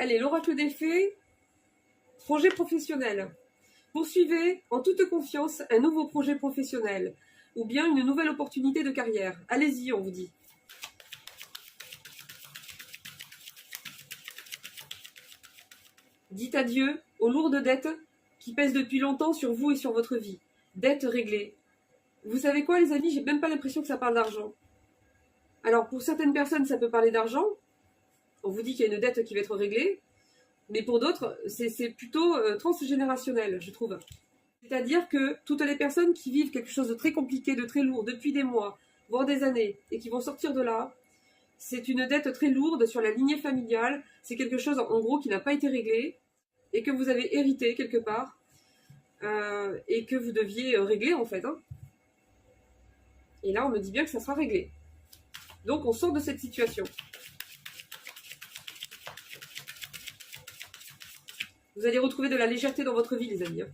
Allez, l'oracle des fées, projet professionnel. Poursuivez en toute confiance un nouveau projet professionnel ou bien une nouvelle opportunité de carrière. Allez-y, on vous dit. Dites adieu aux lourdes dettes qui pèsent depuis longtemps sur vous et sur votre vie. Dettes réglées. Vous savez quoi, les amis, j'ai même pas l'impression que ça parle d'argent. Alors, pour certaines personnes, ça peut parler d'argent. On vous dit qu'il y a une dette qui va être réglée. Mais pour d'autres, c'est plutôt transgénérationnel, je trouve. C'est-à-dire que toutes les personnes qui vivent quelque chose de très compliqué, de très lourd, depuis des mois, voire des années, et qui vont sortir de là, c'est une dette très lourde sur la lignée familiale. C'est quelque chose, en gros, qui n'a pas été réglé, et que vous avez hérité quelque part, et que vous deviez régler, en fait. Hein. Et là, on me dit bien que ça sera réglé. Donc, on sort de cette situation. Vous allez retrouver de la légèreté dans votre vie, les amis. Hein.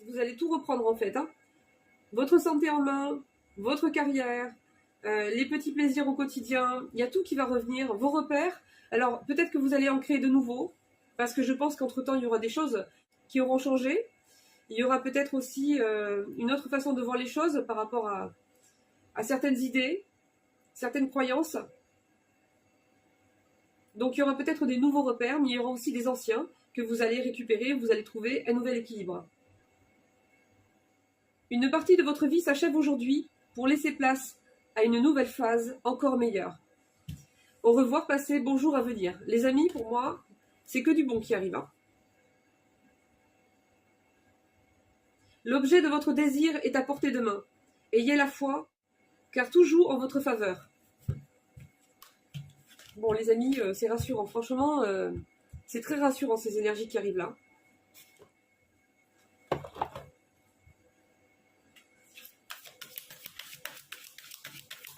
Vous allez tout reprendre, en fait. Hein. Votre santé en main, votre carrière, les petits plaisirs au quotidien, il y a tout qui va revenir, vos repères. Alors, peut-être que vous allez en créer de nouveaux, parce que je pense qu'entre-temps, il y aura des choses qui auront changé. Il y aura peut-être aussi une autre façon de voir les choses par rapport à certaines idées, certaines croyances. Donc, il y aura peut-être des nouveaux repères, mais il y aura aussi des anciens que vous allez récupérer, vous allez trouver un nouvel équilibre. Une partie de votre vie s'achève aujourd'hui pour laisser place à une nouvelle phase encore meilleure. Au revoir passé, bonjour à venir. Les amis, pour moi, c'est que du bon qui arrive. Hein. L'objet de votre désir est à portée de main. Ayez la foi, car tout joue en votre faveur. Bon, les amis, c'est rassurant. Franchement, c'est très rassurant ces énergies qui arrivent là.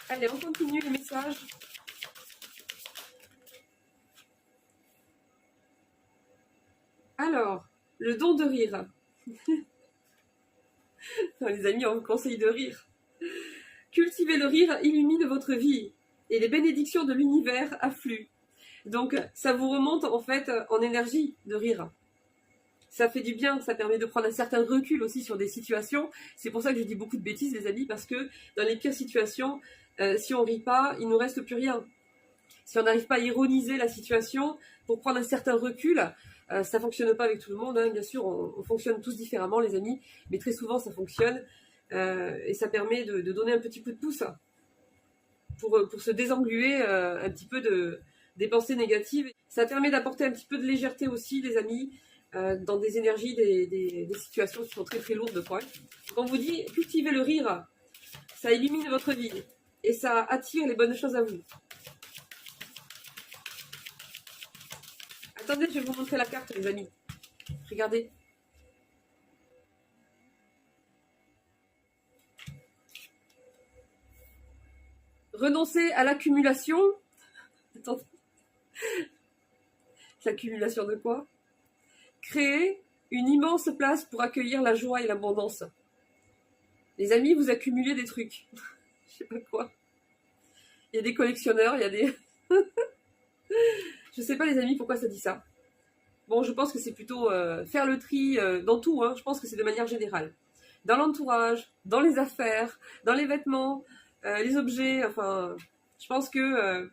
Allez, on continue les messages. Alors, le don de rire. Non, les amis, on vous conseille de rire. Cultivez le rire illumine votre vie et les bénédictions de l'univers affluent. Donc, ça vous remonte en fait en énergie de rire. Ça fait du bien, ça permet de prendre un certain recul aussi sur des situations. C'est pour ça que je dis beaucoup de bêtises, les amis, parce que dans les pires situations, si on rit pas, il nous reste plus rien. Si on n'arrive pas à ironiser la situation pour prendre un certain recul, ça fonctionne pas avec tout le monde, hein. Bien sûr, on fonctionne tous différemment, les amis, mais très souvent ça fonctionne et ça permet de donner un petit coup de pouce pour se désengluer un petit peu des pensées négatives. Ça permet d'apporter un petit peu de légèreté aussi, les amis, dans des énergies, des situations qui sont très très lourdes. Quoi. Donc on vous dit, cultivez le rire, ça illumine votre vie et ça attire les bonnes choses à vous. Attendez, je vais vous montrer la carte, les amis. Regardez. Renoncer à l'accumulation. Attendez. L'accumulation de quoi? Créer une immense place pour accueillir la joie et l'abondance. Les amis, vous accumulez des trucs. Je sais pas quoi. Il y a des collectionneurs, il y a des... Je sais pas, les amis, pourquoi ça dit ça. Bon, je pense que c'est plutôt faire le tri dans tout. Hein. Je pense que c'est de manière générale. Dans l'entourage, dans les affaires, dans les vêtements, les objets. Enfin, je pense que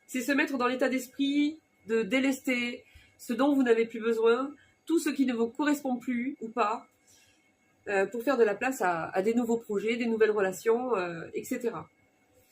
c'est se mettre dans l'état d'esprit de délester ce dont vous n'avez plus besoin, tout ce qui ne vous correspond plus ou pas, pour faire de la place à des nouveaux projets, des nouvelles relations, etc.